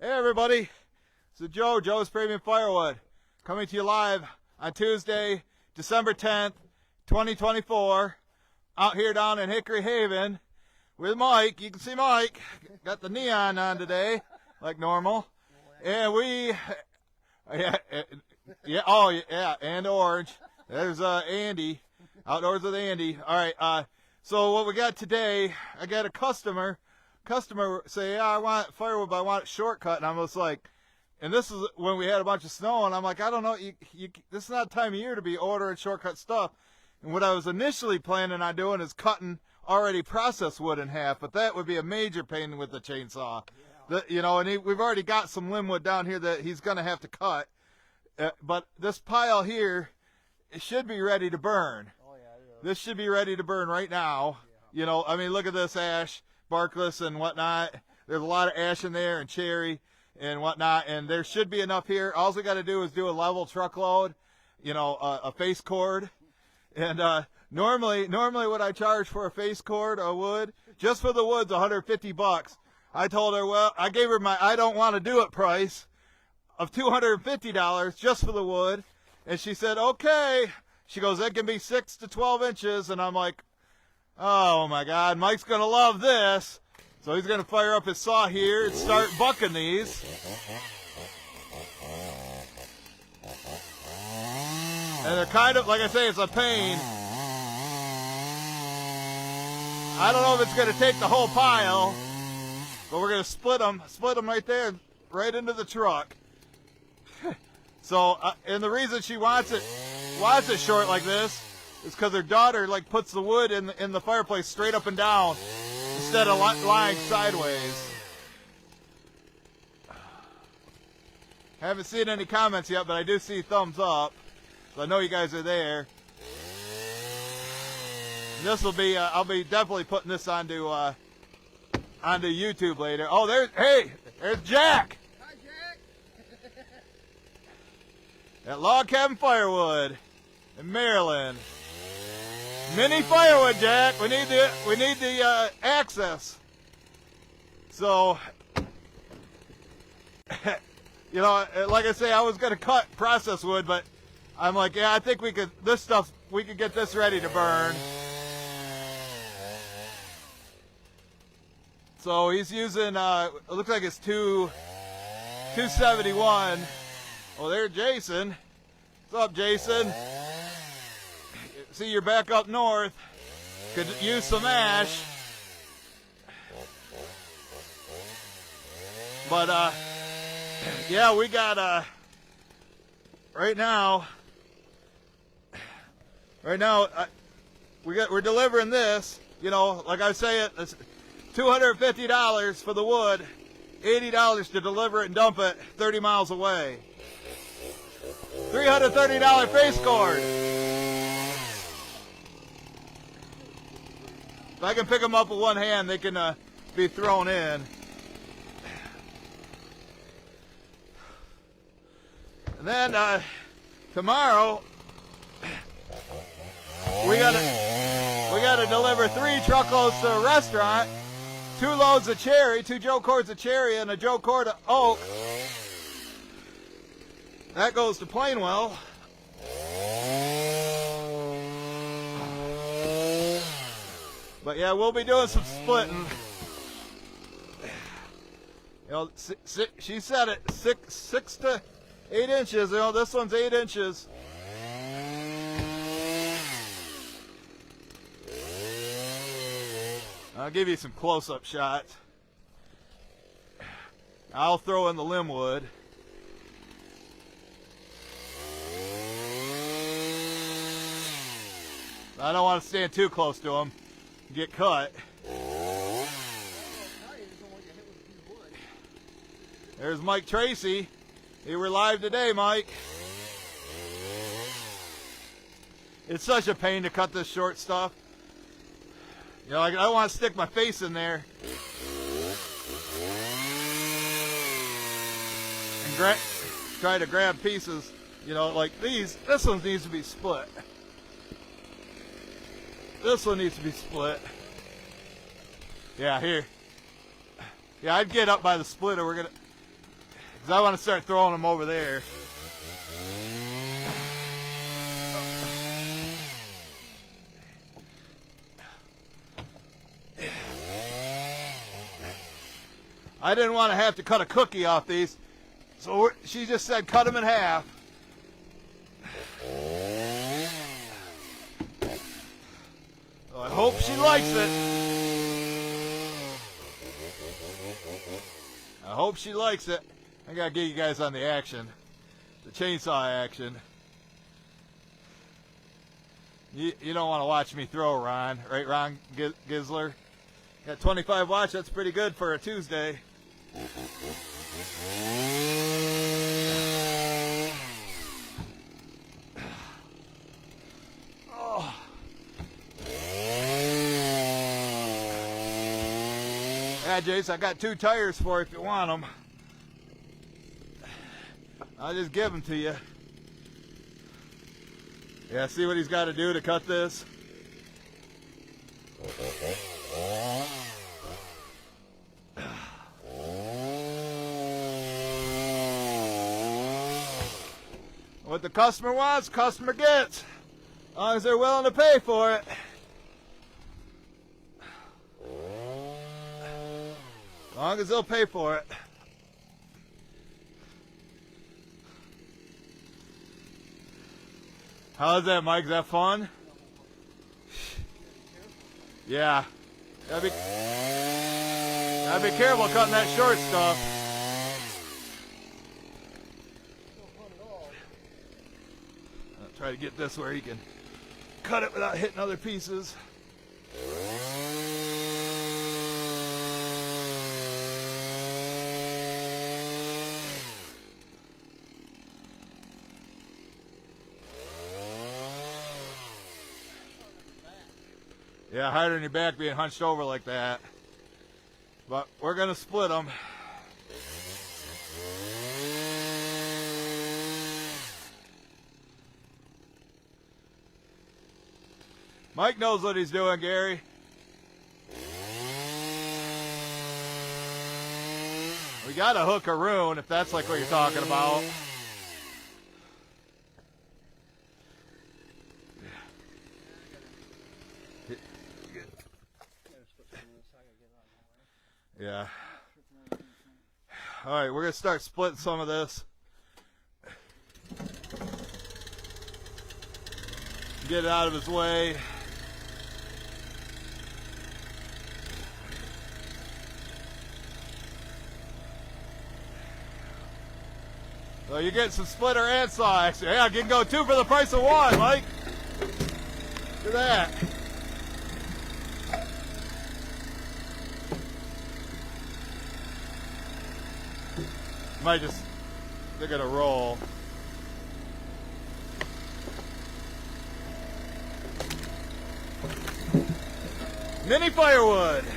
Hey everybody, this is Joe's Premium Firewood, coming to you live on Tuesday, December 10th, 2024, out here down in Hickory Haven with Mike. You can see Mike, got the neon on today, like normal, and and orange. There's Andy, outdoors with Andy. All right, so what we got today, I got a customer say, yeah, I want firewood, but I want it shortcut. And I'm just like, and this is when we had a bunch of snow, and I'm like, I don't know, this is not time of year to be ordering shortcut stuff. And what I was initially planning on doing is cutting already processed wood in half, but that would be a major pain with the chainsaw. Yeah. We've already got some limb wood down here that he's going to have to cut. But this pile here, it should be ready to burn. Oh, yeah, this should be ready to burn right now. Yeah. You know, I mean, look at this ash. Barkless and whatnot. There's a lot of ash in there and cherry and whatnot, and there should be enough here. All we got to do is do a level truckload, a face cord. And normally what I charge for a face cord of wood, just for the wood's $150. I told her, well, I gave her my I don't want to do it price of $250 just for the wood, and she said, okay. She goes, that can be 6 to 12 inches, and I'm like, oh my God, Mike's going to love this. So he's going to fire up his saw here and start bucking these. And they're kind of, like I say, it's a pain. I don't know if it's going to take the whole pile, but we're going to split them right there, right into the truck. So, and the reason she wants it short like this, it's because her daughter puts the wood in the fireplace straight up and down instead of lying sideways. Haven't seen any comments yet, but I do see thumbs up, so I know you guys are there. And this will be I'll be definitely putting this onto YouTube later. Oh, there's Jack. Hi, Jack. At Log Cabin Firewood in Maryland. Mini firewood, Jack. We need the access. So, like I say, I was gonna cut processed wood, but I'm like, yeah, I think we could get this ready to burn. So he's using it looks like it's 271. Oh, there's Jason. What's up, Jason? See, you're back up north. Could use some ash. But, yeah, we got, right now, we're delivering this, like I say, it's $250 for the wood, $80 to deliver it and dump it 30 miles away. $330 face cord. If I can pick them up with one hand, they can be thrown in. And then tomorrow we gotta deliver 3 truckloads to a restaurant, 2 loads of cherry, 2 Joe cords of cherry, and a Joe cord of oak. That goes to Plainwell. But yeah, we'll be doing some splitting. She said it 6 to 8 inches. This one's 8 inches. I'll give you some close-up shots. I'll throw in the limb wood. I don't want to stand too close to them. Get cut. There's Mike Tracy. You were live today, Mike. It's such a pain to cut this short stuff. I don't want to stick my face in there and try to grab pieces, like these. This one needs to be split. This one needs to be split. Yeah, here. Yeah, I'd get up by the splitter. Because I want to start throwing them over there. I didn't want to have to cut a cookie off these, so she just said cut them in half. So I hope she likes it. I hope she likes it. I gotta get you guys on the action, the chainsaw action. You don't want to watch me throw, Ron, right, Ron Gisler? Got 25 watts, that's pretty good for a Tuesday. Oh. Yeah, Jace, I got 2 tires for you if you want them. I'll just give them to you. Yeah, see what he's got to do to cut this? What the customer wants, customer gets. As long as they're willing to pay for it. As long as they'll pay for it. How's that, Mike? Is that fun? Yeah. Gotta be careful cutting that short stuff. I'll try to get this where you can cut it without hitting other pieces. Yeah, harder on your back being hunched over like that. But we're going to split them. Mike knows what he's doing, Gary. We got to hook a rune if that's like what you're talking about. Yeah. All right, we're going to start splitting some of this. Get it out of his way. So you're getting some splitter and saw action. Yeah, I can go 2 for the price of 1, Mike. Look at that. Might just, they're gonna roll. Mini firewood. Is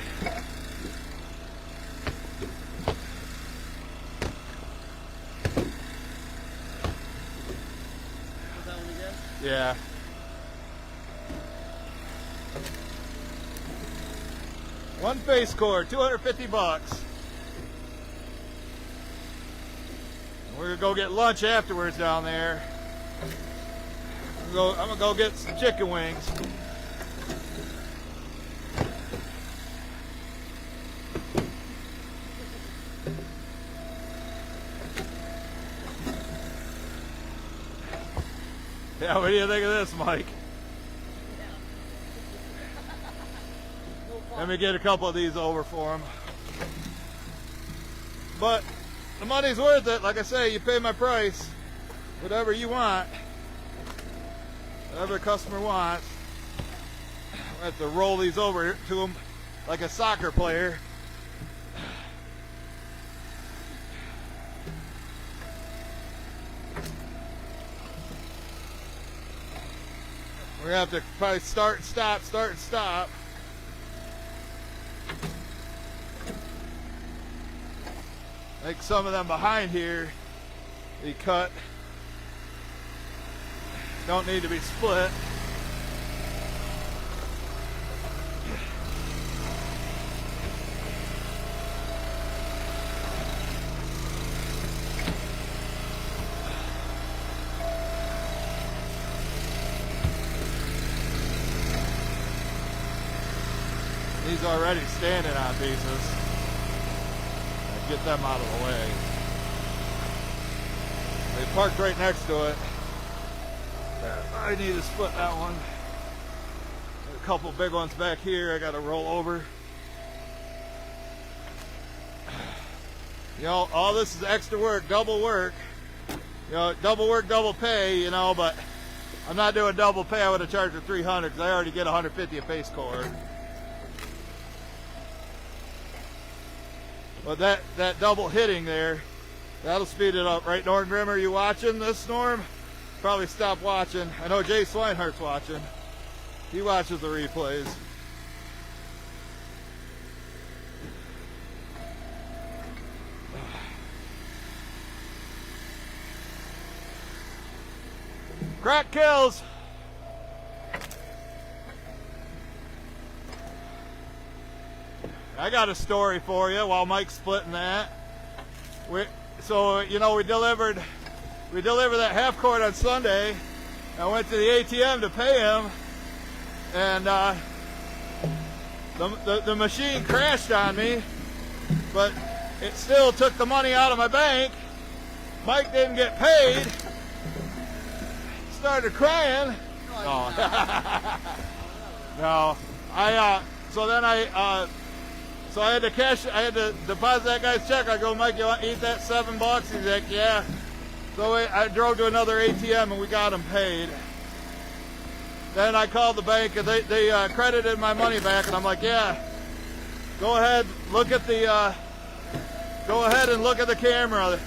that one again? Yeah. One face cord, $250. We're gonna go get lunch afterwards down there. I'm gonna go get some chicken wings. Yeah, what do you think of this, Mike? Let me get a couple of these over for him. But the money's worth it. Like I say, you pay my price. Whatever you want. Whatever a customer wants. I have to roll these over to them like a soccer player. We're gonna have to probably start and stop, start and stop. Like some of them behind here, they cut. Don't need to be split. he's already standing on pieces. Get them out of the way. They parked right next to it. I need to split that one. A couple big ones back here I got to roll over. You know, all this is extra work, double work. You know, double work, double pay, you know, but I'm not doing double pay. I would have charged her $300 because I already get $150 a face cord. But that double hitting there, that'll speed it up. Right, Norm Grimmer, you watching this, Norm? Probably stop watching. I know Jay Swinehart's watching. He watches the replays. Crack kills. I got a story for you while Mike's splitting that. So you know, we delivered that half quart on Sunday. I went to the ATM to pay him, and the machine crashed on me, but it still took the money out of my bank. Mike didn't get paid. Started crying. Oh. No, so I had to deposit that guy's check. I go, Mike, you want to eat that $7? He's like, yeah. So I drove to another ATM and we got him paid. Then I called the bank and they credited my money back, and I'm like, yeah, go ahead and look at the camera.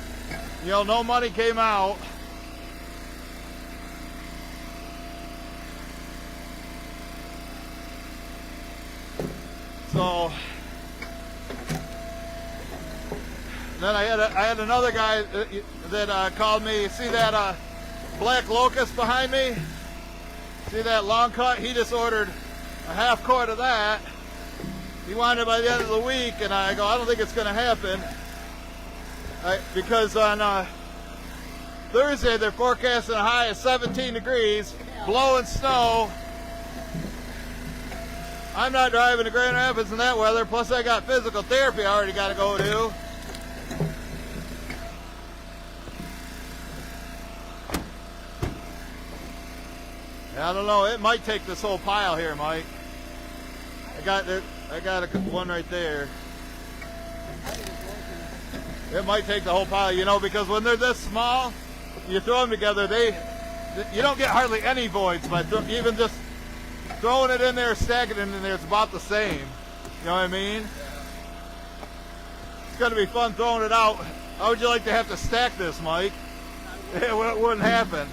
You know, no money came out. So then I had another guy that called me. See that black locust behind me? See that long cut? He just ordered a half quart of that. He wanted it by the end of the week, and I go, I don't think it's going to happen. Because on Thursday they're forecasting a high of 17 degrees, blowing snow. I'm not driving to Grand Rapids in that weather, plus I got physical therapy I already got to go to. I don't know, it might take this whole pile here, Mike. I got one right there. It might take the whole pile, you know, because when they're this small, you throw them together, you don't get hardly any voids, but even just throwing it in there, stacking it in there, it's about the same. You know what I mean? It's going to be fun throwing it out. How would you like to have to stack this, Mike? It wouldn't happen.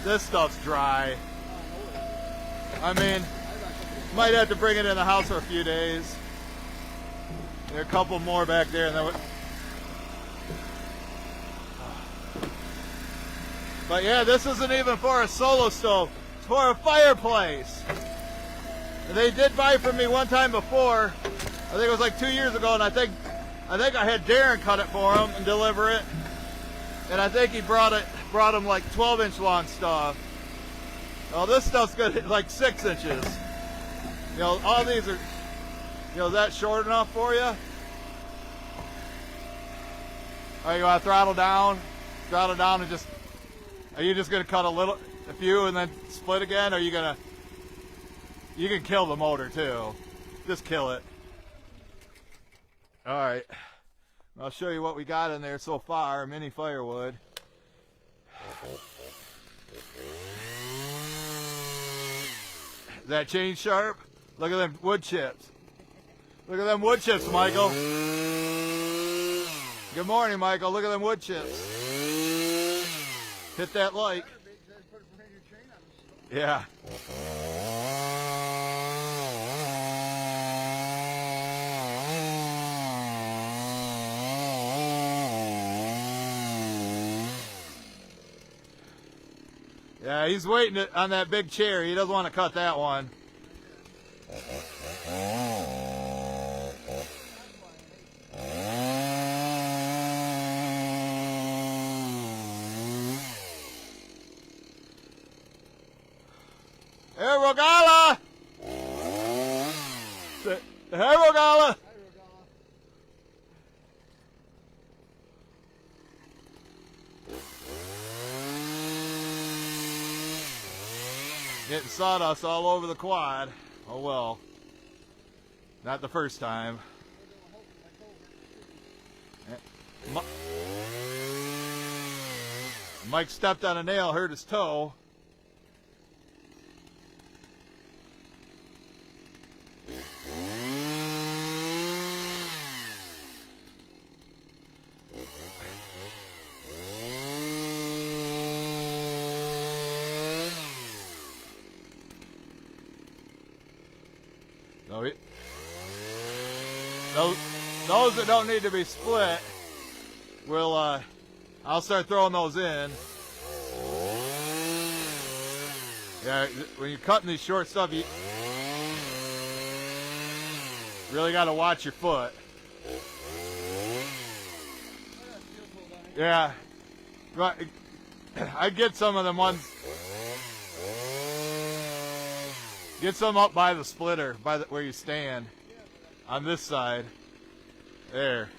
This stuff's dry. I mean, might have to bring it in the house for a few days. There are a couple more back there, and then. But yeah, this isn't even for a solo stove. It's for a fireplace. They did buy from me one time before. I think it was like 2 years ago, and I think I had Darren cut it for him and deliver it. And I think he brought him like 12-inch long stuff. Well, this stuff's good, like 6 inches. You know, all these are, you know, is that short enough for you? Oh, you want to throttle down? Throttle down and just, are you just going to cut a few and then split again? Or are you going to, you can kill the motor too. Just kill it. All right. I'll show you what we got in there so far, mini firewood. Is that chain sharp? Look at them wood chips. Look at them wood chips, Michael. Good morning, Michael. Look at them wood chips. Hit that like. Yeah. Yeah, he's waiting on that big chair. He doesn't want to cut that one. Hey, Rogala. Getting sawdust all over the quad. Oh well. Not the first time. Mike stepped on a nail, hurt his toe. So those that don't need to be split, I'll start throwing those in. Yeah, when you're cutting these short stuff, you really got to watch your foot. Yeah, I get some of them ones. Get some up by the splitter, where you stand, on this side. There.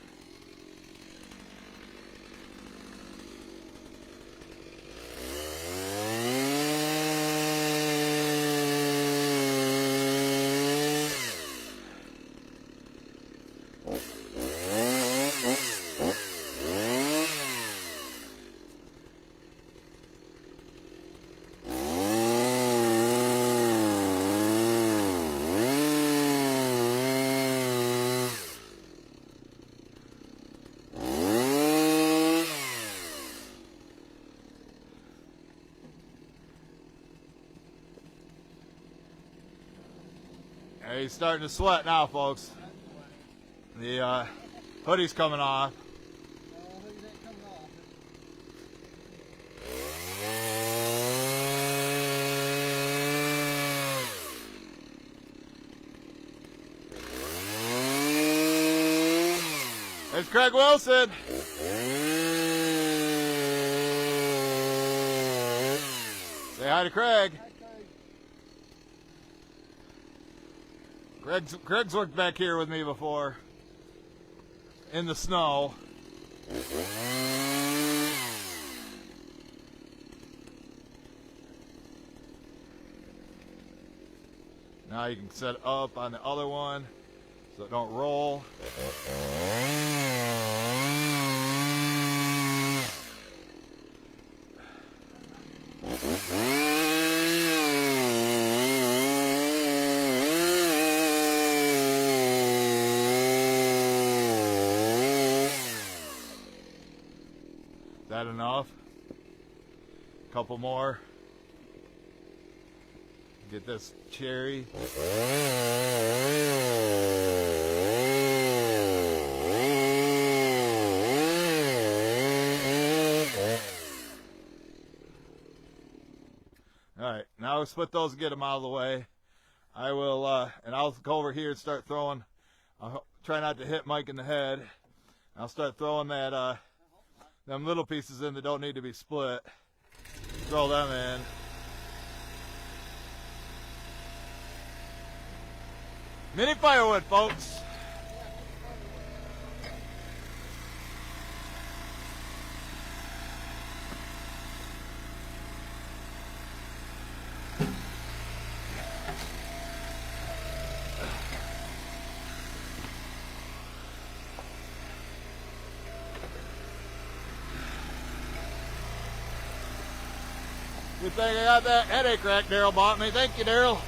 He's starting to sweat now, folks. The hoodie's coming off. Hoodie ain't coming off. There's Craig Wilson. Say hi to Craig. Craig's worked back here with me before in the snow. Now you can set it up on the other one so it don't roll. That enough? Couple more. Get this cherry. Alright, now we'll split those and get them out of the way. I will, and I'll go over here and start throwing. I'll try not to hit Mike in the head. I'll start throwing that, them little pieces in that don't need to be split. Throw them in. Mini firewood, folks. Good thing I got that headache rack Daryl bought me. Thank you, Daryl.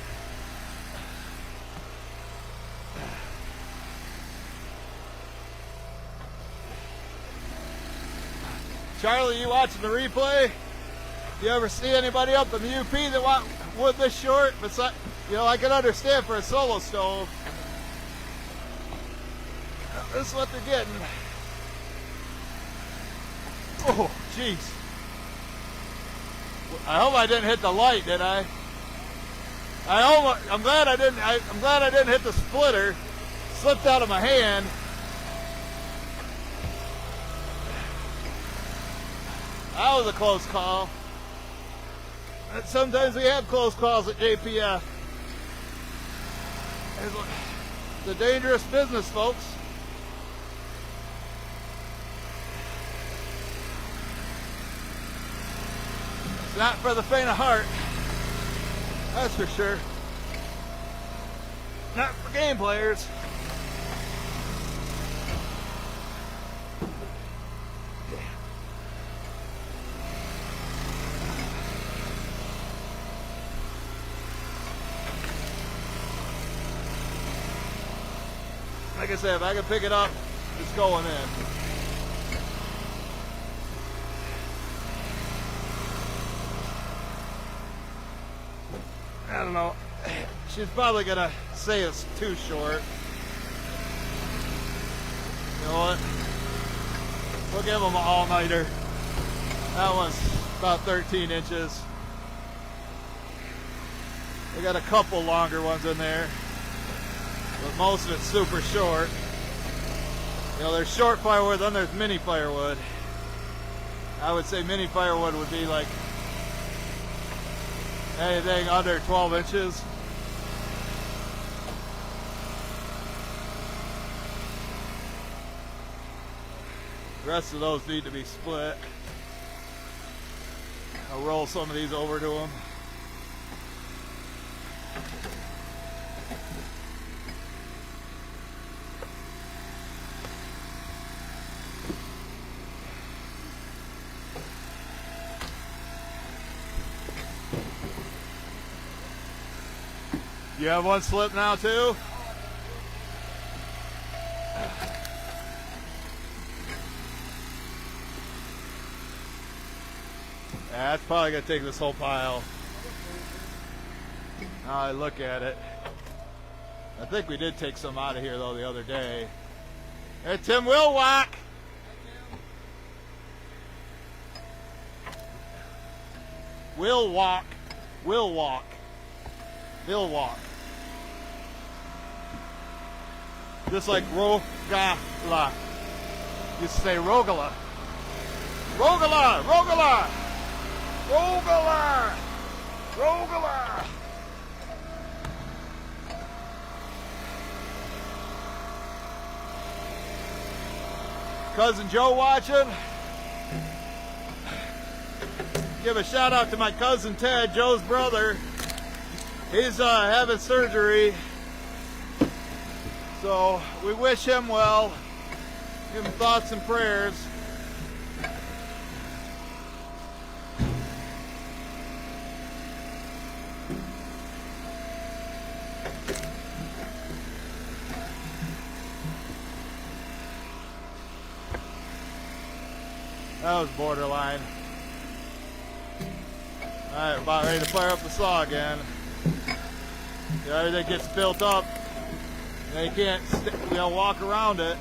Charlie, you watching the replay? Do you ever see anybody up in the UP that want wood this short? Besides, you know, I can understand for a solo stove. This is what they're getting. Oh, jeez. I hope I didn't hit the light, did I? I'm glad I didn't. I'm glad I didn't hit the splitter. Slipped out of my hand. That was a close call. And sometimes we have close calls at JPF. It's a dangerous business, folks. It's not for the faint of heart. That's for sure. Not for game players. Like I said, if I can pick it up, it's going in. I don't know. She's probably gonna say it's too short. You know what? We'll give them an all-nighter. That one's about 13 inches. We got a couple longer ones in there, but most of it's super short. You know, there's short firewood, then there's mini firewood. I would say mini firewood would be like anything under 12 inches. The rest of those need to be split. I'll roll some of these over to them. You have one slip now too? That's probably gonna take this whole pile. Now I look at it. I think we did take some out of here though the other day. Hey, Tim will walk. Will walk. Will walk. Will walk. Just like Rogala. You say Rogala. Rogala! Rogala! Rogala! Rogala! Cousin Joe watching. Give a shout out to my cousin Ted, Joe's brother. He's having surgery, so we wish him well. Give him thoughts and prayers. That was borderline. All right, we're about ready to fire up the saw again. Yeah, everything gets built up. They can't, walk around it.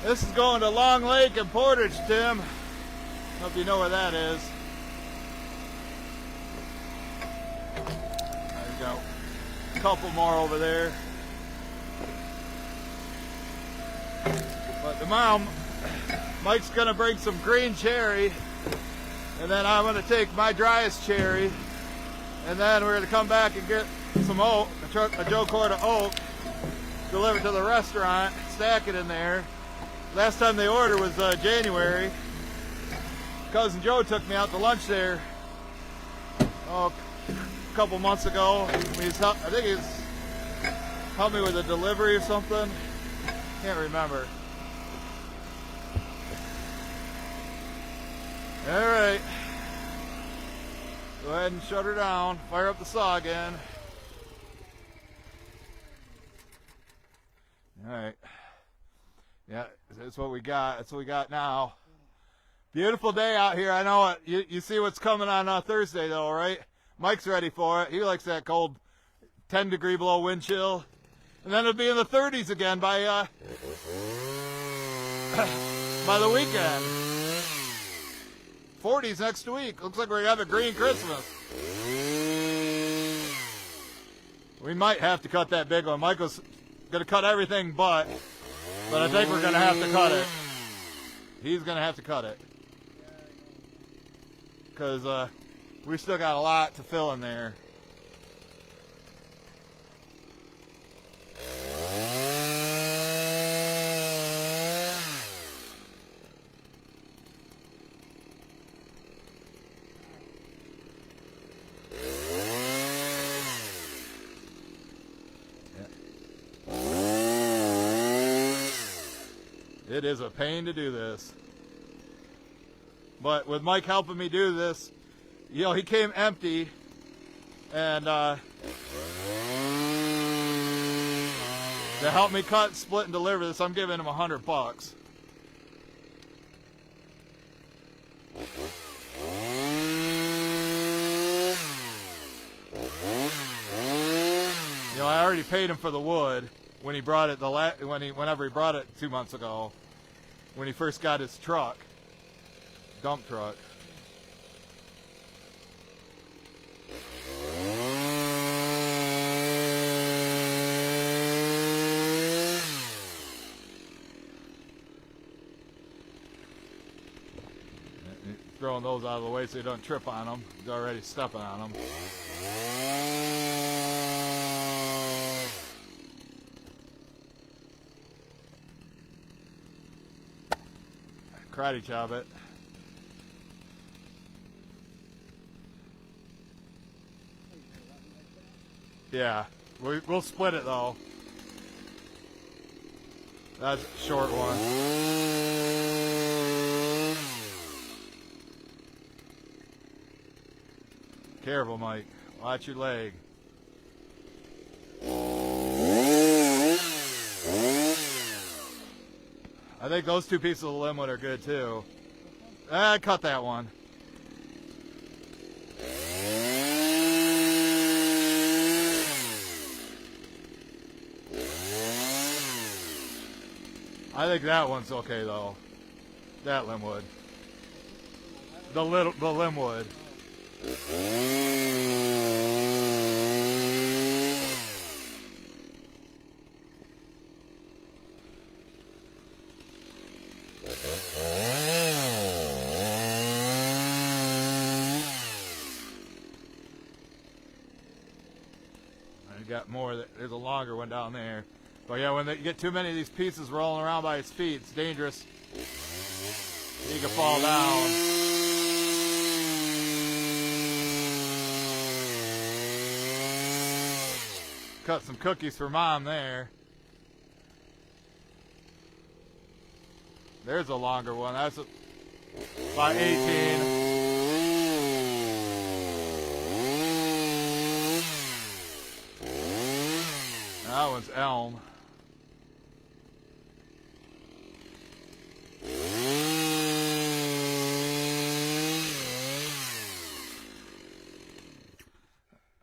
This is going to Long Lake and Portage, Tim. Hope you know where that is. There you go. A couple more over there. But tomorrow, Mike's gonna bring some green cherry, and then I'm gonna take my driest cherry, and then we're gonna come back and get some oak, a Joe cord of oak, deliver to the restaurant, stack it in there. Last time they ordered was January. Cousin Joe took me out to lunch there a couple months ago. I think he's helped me with a delivery or something. Can't remember. All right. Go ahead and shut her down. Fire up the saw again. All right. Yeah, that's what we got. That's what we got now. Beautiful day out here. I know it. You see what's coming on Thursday, though, right? Mike's ready for it. He likes that cold 10-degree below wind chill. And then it'll be in the 30s again by the weekend. 40s next week. Looks like we're gonna have a green Christmas. We might have to cut that big one. Michael's gonna cut everything but I think we're gonna have to cut it. He's gonna have to cut it. because we still got a lot to fill in there. It is a pain to do this. But with Mike helping me do this, you know, he came empty, and to help me cut, split, and deliver this, I'm giving him $100. You know, I already paid him for the wood when he brought it whenever he brought it 2 months ago, when he first got his truck, dump truck. Throwing those out of the way so you don't trip on them. He's already stepping on them. Karate chop it. Yeah, we'll split it though. That's a short one. Careful, Mike. Watch your leg. I think those two pieces of limit are good too. Cut that one. I think that one's okay though. That limwood. The limwood. I got more. There's a longer one down there. But yeah, when you get too many of these pieces rolling around by his feet, it's dangerous. He can fall down. Cut some cookies for Mom there. There's a longer one. That's about 18. That one's elm.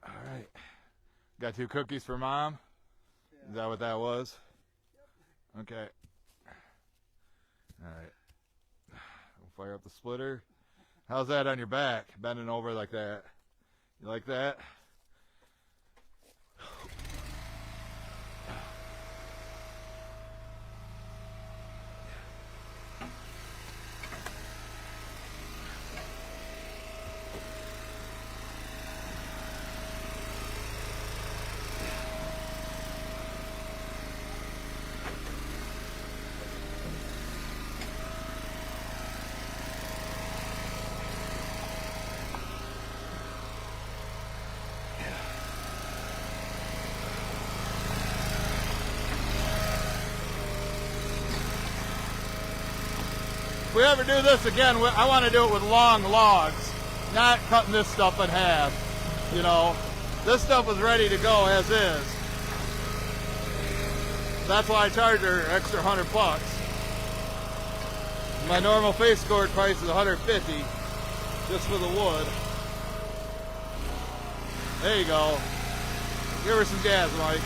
All right. Got 2 cookies for Mom? Yeah. Is that what that was? Yep. Okay. All right. We'll fire up the splitter. How's that on your back? Bending over like that. You like that? If we ever do this again, I want to do it with long logs, not cutting this stuff in half. You know, this stuff is ready to go as is. That's why I charge her extra $100. My normal face cord price is $150 just for the wood. There you go. Give her some gas, Mike.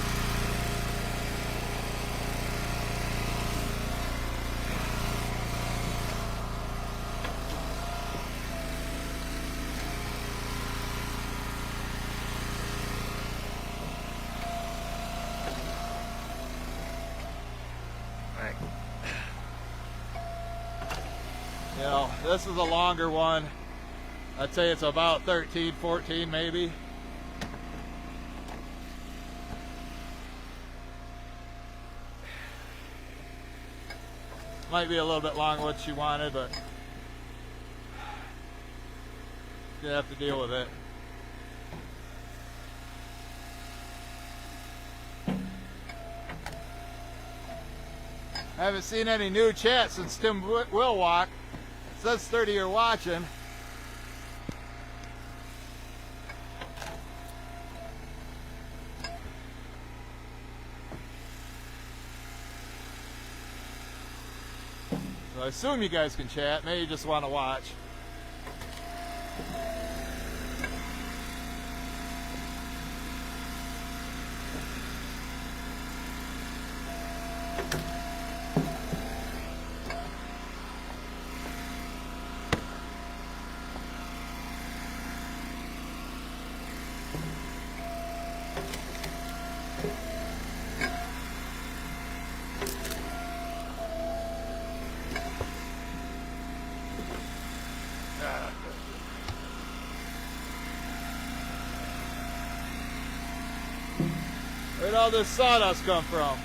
You know, this is a longer one. I'd say it's about 13, 14 maybe. Might be a little bit longer what she wanted, but you have to deal with it. I haven't seen any new chat since Tim will walk. It says 30 you're watching. So I assume you guys can chat. Maybe you just want to watch. Where'd all this sawdust come from?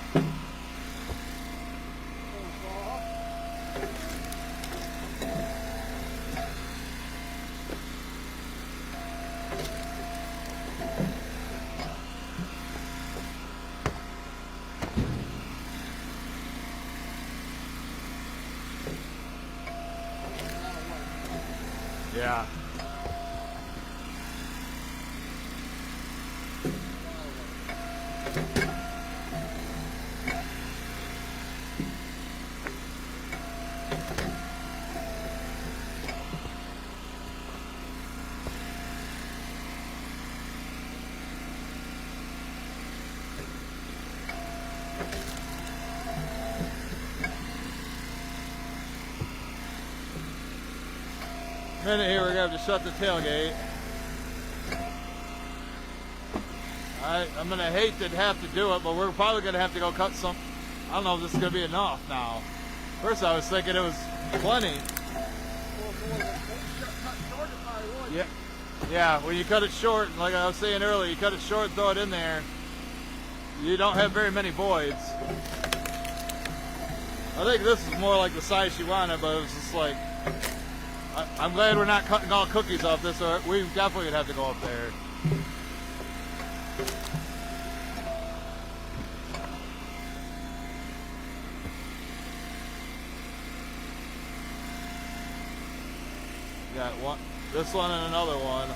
Yeah. Minute here, we're gonna have to shut the tailgate. I'm gonna hate to have to do it, but we're probably gonna have to go cut some. I don't know if this is gonna be enough now. First I was thinking it was plenty. Yeah, yeah. When you cut it short, like I was saying earlier, you cut it short, throw it in there. You don't have very many voids. I think this is more like the size she wanted, but it was just like. I'm glad we're not cutting all cookies off this, or we definitely would have to go up there. Got one, this one and another one.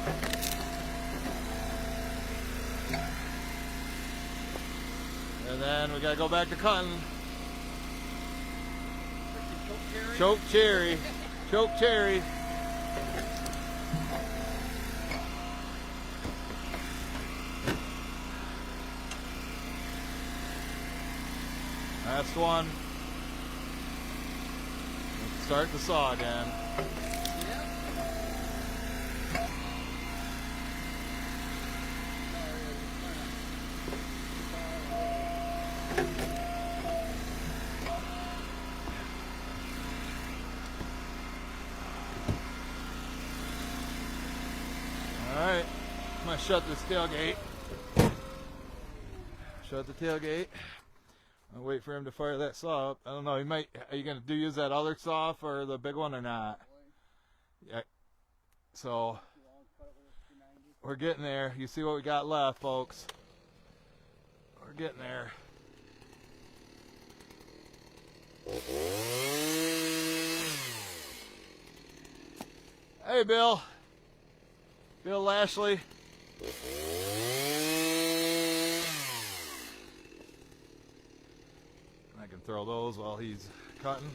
And then we gotta go back to cutting. Choke cherry. Choke cherry. Last one. Let's start the saw again. Alright, I'm gonna shut this tailgate. Shut the tailgate. I'll wait for him to fire that saw up. I don't know, he might. Are you gonna use that other saw for the big one or not? Yeah. So we're getting there. You see what we got left, folks. We're getting there. Hey, Bill. Bill Lashley. I can throw those while he's cutting.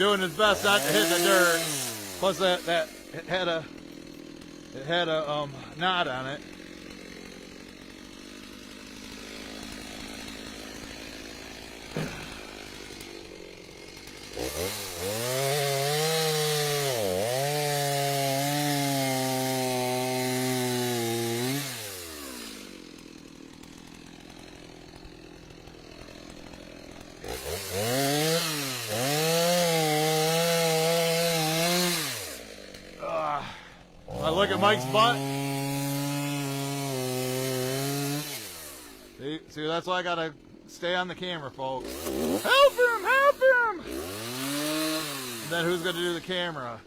doing his best not to hit the dirt. Plus that it had a knot on it. I look at Mike's butt. See, that's why I gotta stay on the camera, folks. Help him! Help him! And then who's gonna do the camera?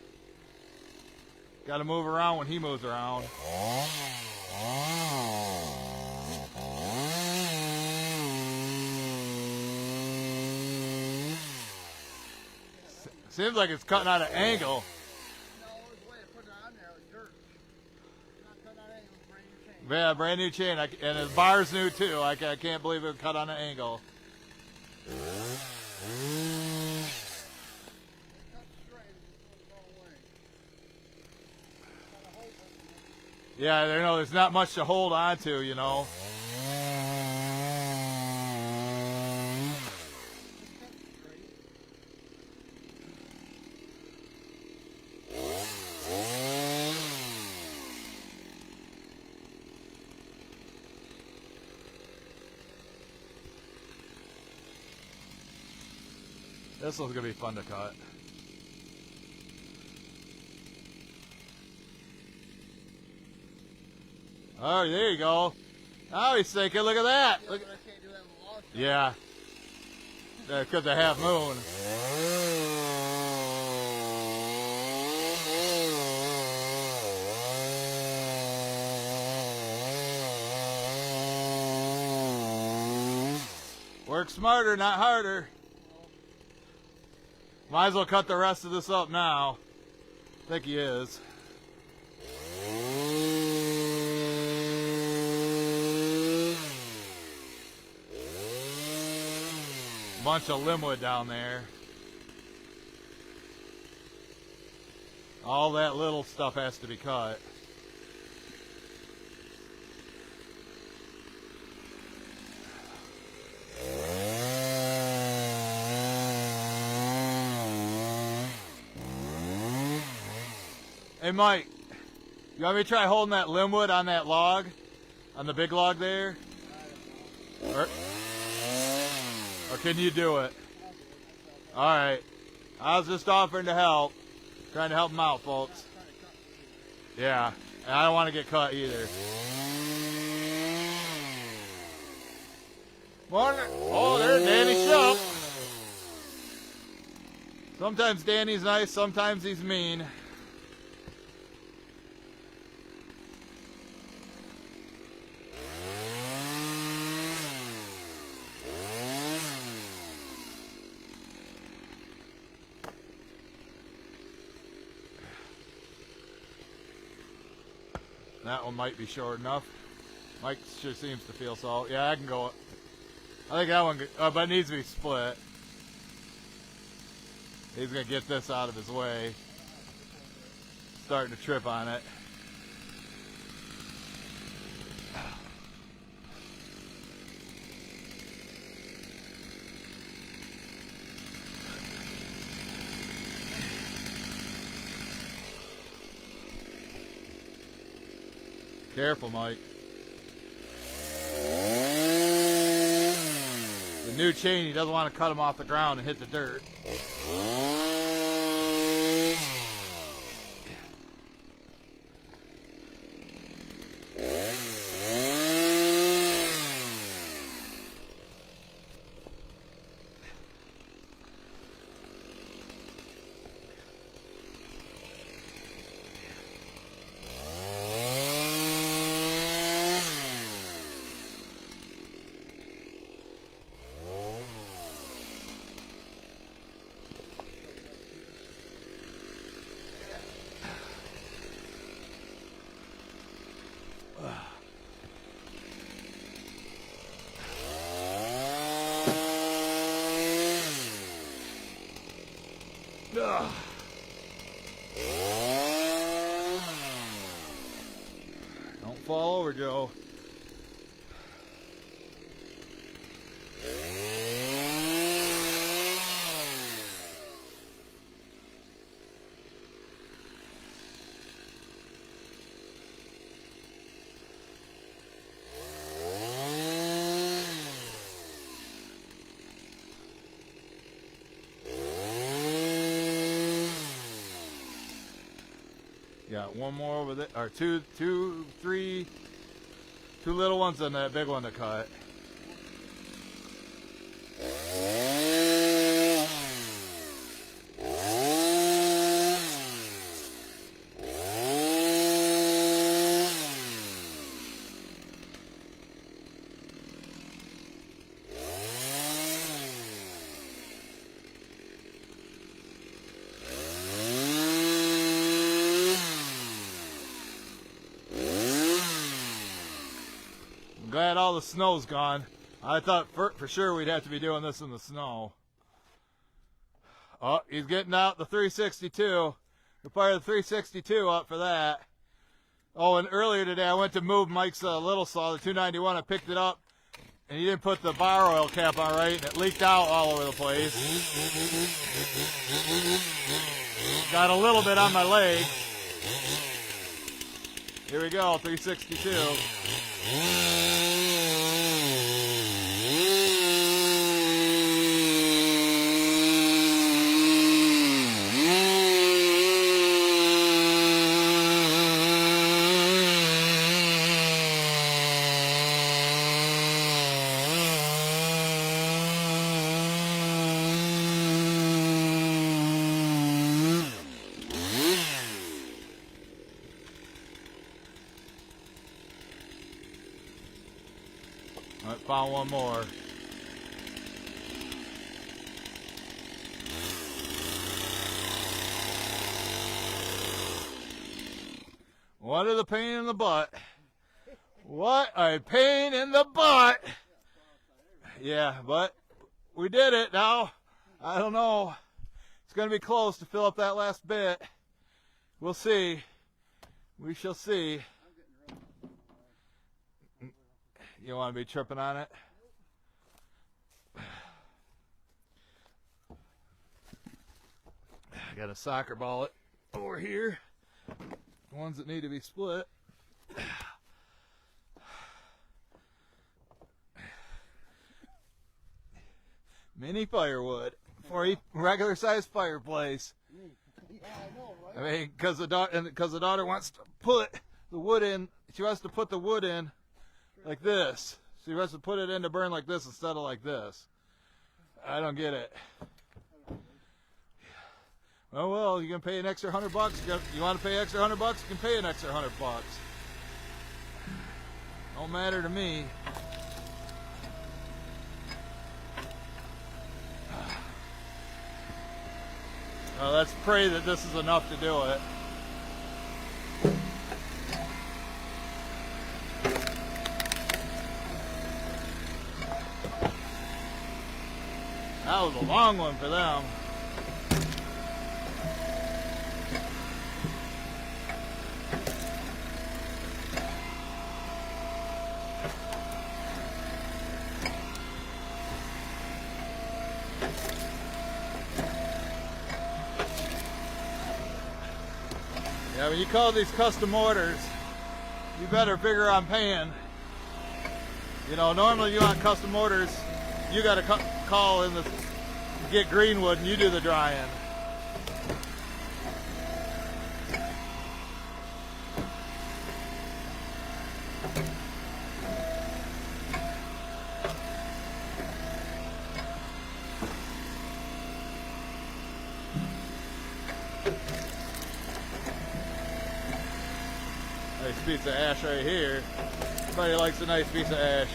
Gotta move around when he moves around. Seems like it's cutting out an angle. Yeah, brand new chain, and his bar's new too. I can't believe it cut on an angle. Yeah, there's not much to hold on to, you know. This one's gonna be fun to cut. Oh, there you go. Oh, he's thinking, look at that. Look. Yeah. Because of half moon. Work smarter, not harder. Might as well cut the rest of this up now. I think he is. Bunch of limbwood down there. All that little stuff has to be cut. Hey Mike, you want me to try holding that limbwood on that log? On the big log there? Or can you do it? Alright. I was just offering to help. Trying to help him out, folks. Yeah. And I don't want to get cut either. Morning. Oh, there's Danny Shup. Sometimes Danny's nice, sometimes he's mean. That one might be short enough. Mike sure seems to feel so. Yeah, I can go. I think that one, but it needs to be split. He's going to get this out of his way. Starting to trip on it. Careful, Mike. The new chain, he doesn't want to cut him off the ground and hit the dirt. Ugh. Don't fall over, Joe. Got one more over there, or two, three, two little ones and that big one to cut. Glad all the snow's gone. I thought for sure we'd have to be doing this in the snow. Oh, he's getting out the 362. We'll fire the 362 up for that. Oh, and earlier today I went to move Mike's little saw, the 291. I picked it up, and he didn't put the bar oil cap on right, and it leaked out all over the place. Got a little bit on my leg. Here we go, 362. I found one more. What a pain in the butt. What a pain in the butt. Yeah, but we did it now. I don't know. It's going to be close to fill up that last bit. We'll see. We shall see. You want to be tripping on it? I got a soccer ball over here. The ones that need to be split. Mini firewood for a regular sized fireplace. Yeah, I know, right? I mean, because the daughter wants to put the wood in. She wants to put the wood in like this. She wants to put it in to burn like this instead of like this. I don't get it. Oh well, you can pay an extra $100. You want to pay extra $100? You can pay an extra $100. Don't matter to me. Well, let's pray that this is enough to do it. That was a long one for them. Yeah, when you call these custom orders, you better figure on paying. You know, normally you want custom orders, you got to call in the get Greenwood and you do the drying. Nice piece of ash right here. Everybody likes a nice piece of ash.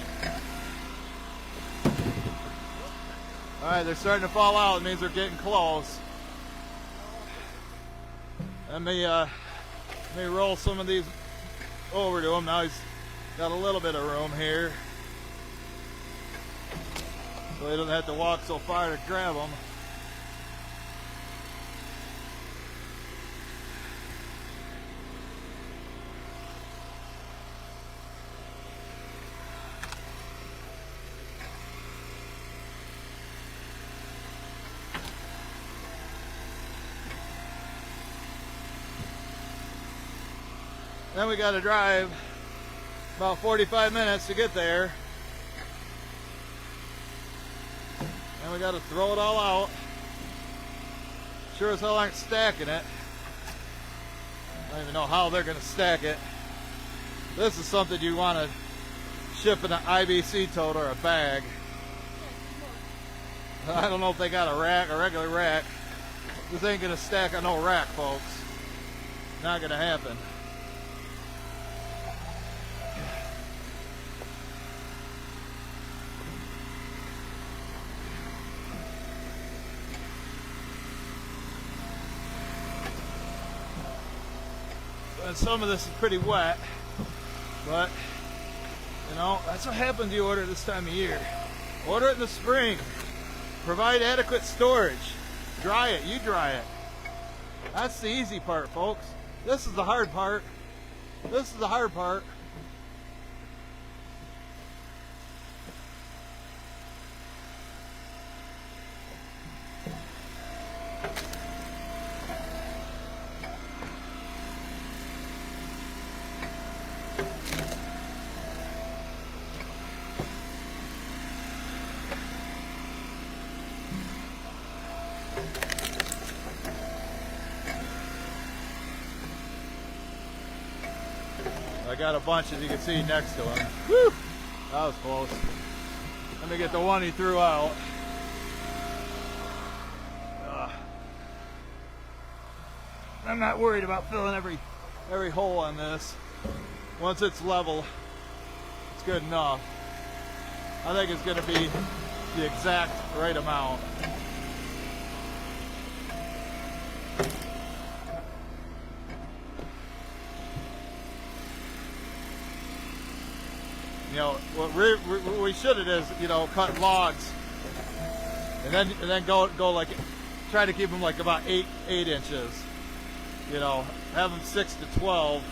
Alright, they're starting to fall out. It means they're getting close. Let me roll some of these over to him. Now he's got a little bit of room here, so he doesn't have to walk so far to grab them. Then we got to drive about 45 minutes to get there. And we got to throw it all out. Sure as hell aren't stacking it. I don't even know how they're going to stack it. This is something you want to ship in an IBC tote or a bag. I don't know if they got a rack, a regular rack. This ain't going to stack on no rack, folks. Not going to happen. And some of this is pretty wet, but you know, that's what happens when you order this time of year. Order it in the spring. Provide adequate storage. Dry it, you dry it. That's the easy part, folks. This is the hard part. This is the hard part. I got a bunch, as you can see, next to him. Whew! That was close. Let me get the one he threw out. I'm not worried about filling every hole on this. Once it's level, it's good enough. I think it's going to be the exact right amount. You know, what we should have is, you know, cut logs, and then go like, try to keep them like about 8 inches. You know, have them 6 to 12.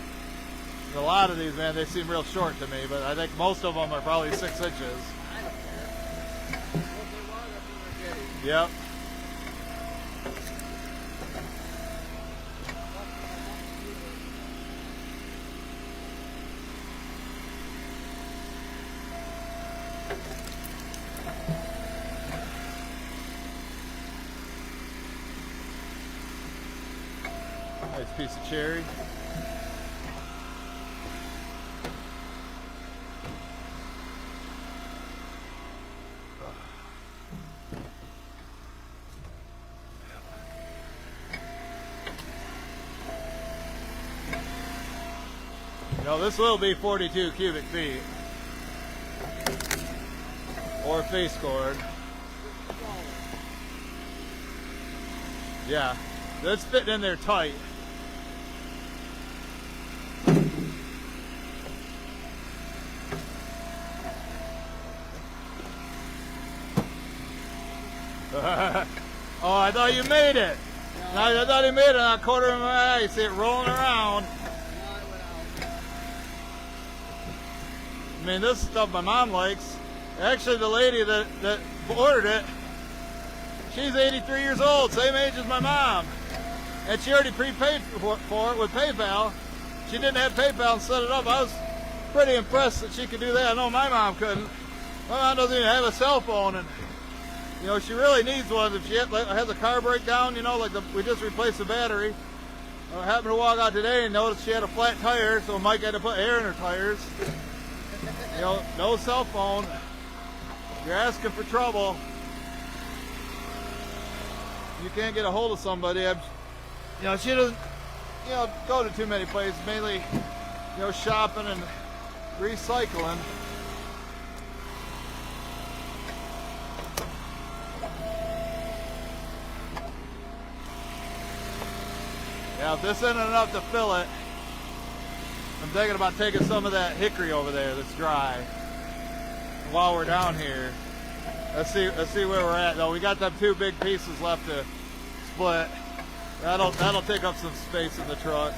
And a lot of these, man, they seem real short to me, but I think most of them are probably 6 inches. I don't care. What they want, that's what they're getting. Yep. Nice piece of cherry. You know, this will be 42 cubic feet. Or face cord. Yeah, that's fitting in there tight. Oh, I thought you made it. No. I thought he made it on a quarter of my eye. You see it rolling around. No, it went out. I mean, this is stuff my mom likes. Actually, the lady that ordered it, she's 83 years old, same age as my mom. And she already prepaid for it with PayPal. She didn't have PayPal and set it up. I was pretty impressed that she could do that. I know my mom couldn't. My mom doesn't even have a cell phone, and you know, she really needs one. If she has a car breakdown, you know, like we just replaced the battery. I happened to walk out today and noticed she had a flat tire, so Mike had to put air in her tires. You know, no cell phone. You're asking for trouble. You can't get a hold of somebody. You know, she doesn't, you know, go to too many places, mainly, you know, shopping and recycling. Yeah, if this isn't enough to fill it, I'm thinking about taking some of that hickory over there that's dry. While we're down here, let's see where we're at. Though we got them 2 big pieces left to split. That'll take up some space in the truck.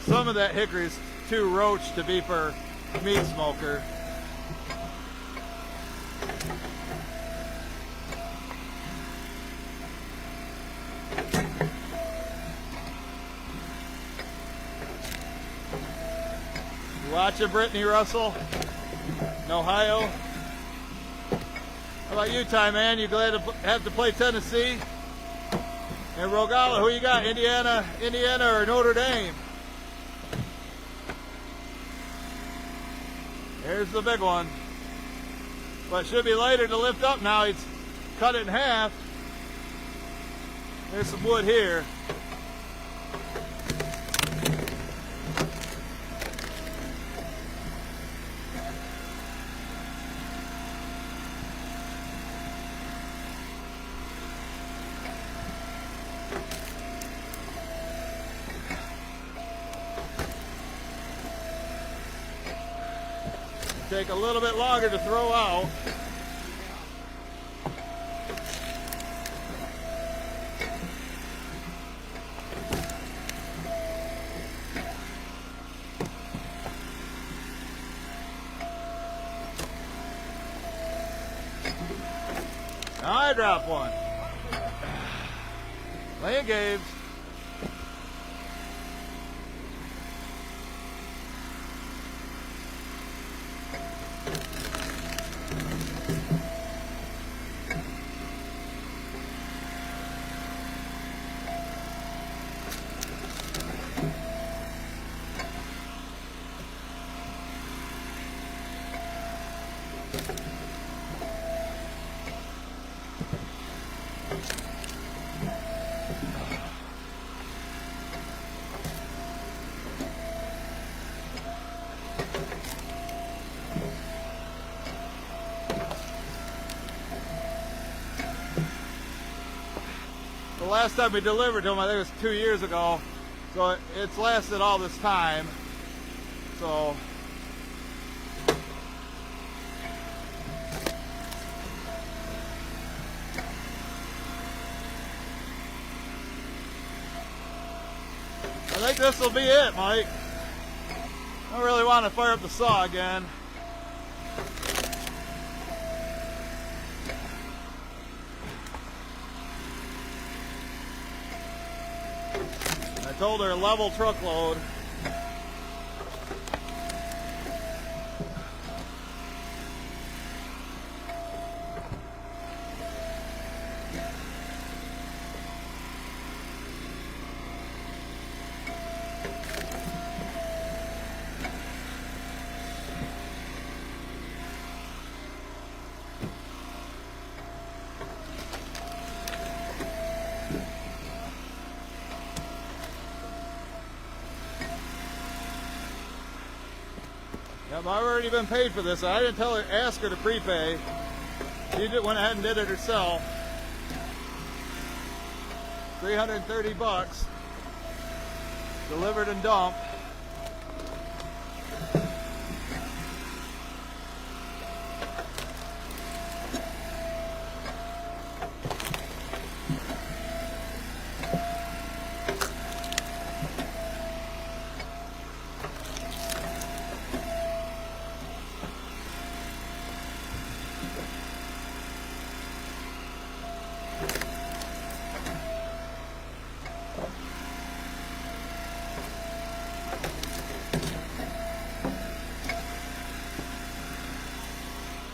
Some of that hickory is too roach to be for meat smoker. Watching Brittany Russell in Ohio. How about you, Ty, man? You glad to have to play Tennessee? And Rogala, who you got? Indiana or Notre Dame? Here's the big one. But it should be lighter to lift up now. He's cut it in half. There's some wood here. Take a little bit longer to throw out. Now I drop one. Laying games. The last time we delivered to him, I think it was 2 years ago. So it's lasted all this time. So I think this will be it, Mike. I don't really want to fire up the saw again. I told her level truckload. Yep, I've already been paid for this. I didn't ask her to prepay. She went ahead and did it herself. 330 bucks. Delivered and dumped.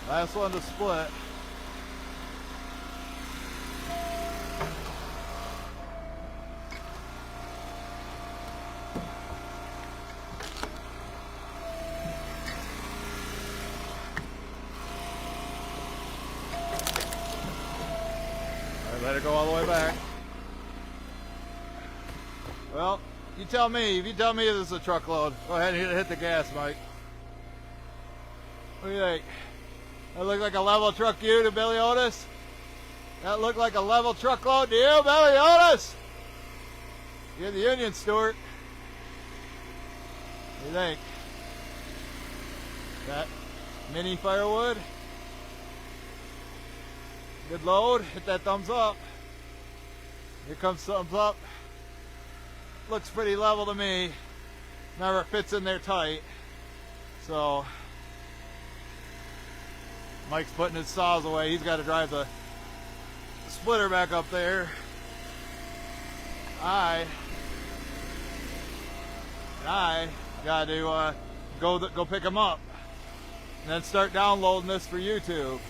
Last one to split. I let it go all the way back. Well, you tell me. If you tell me this is a truckload, go ahead and hit the gas, Mike. What do you think? That look like a level truck to you, to Billy Otis? That look like a level truckload to you, Billy Otis? You're the union, Stuart. What do you think? That mini firewood? Good load. Hit that thumbs up. Here comes thumbs up. Looks pretty level to me. Never fits in there tight. So Mike's putting his saws away. He's got to drive the splitter back up there. I got to go pick them up, and then start downloading this for YouTube.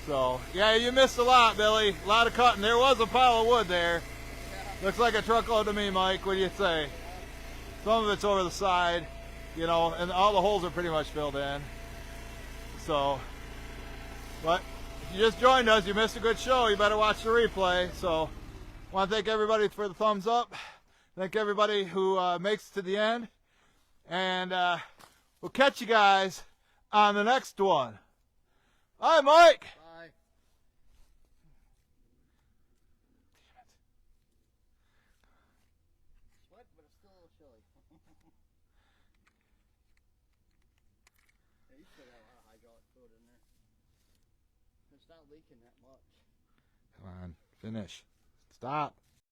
So yeah, you missed a lot, Billy. A lot of cutting. There was a pile of wood there. Looks like a truckload to me, Mike. What do you say? Some of it's over the side, you know, and all the holes are pretty much filled in. So, but if you just joined us, you missed a good show. You better watch the replay. So, I want to thank everybody for the thumbs up. Thank everybody who makes it to the end. And we'll catch you guys on the next one. Bye, Mike. Bye. Sweat, but it's still a little chilly. Yeah, you should have a lot of hydraulic fluid in there. It's not leaking that much. Come on, finish. Stop.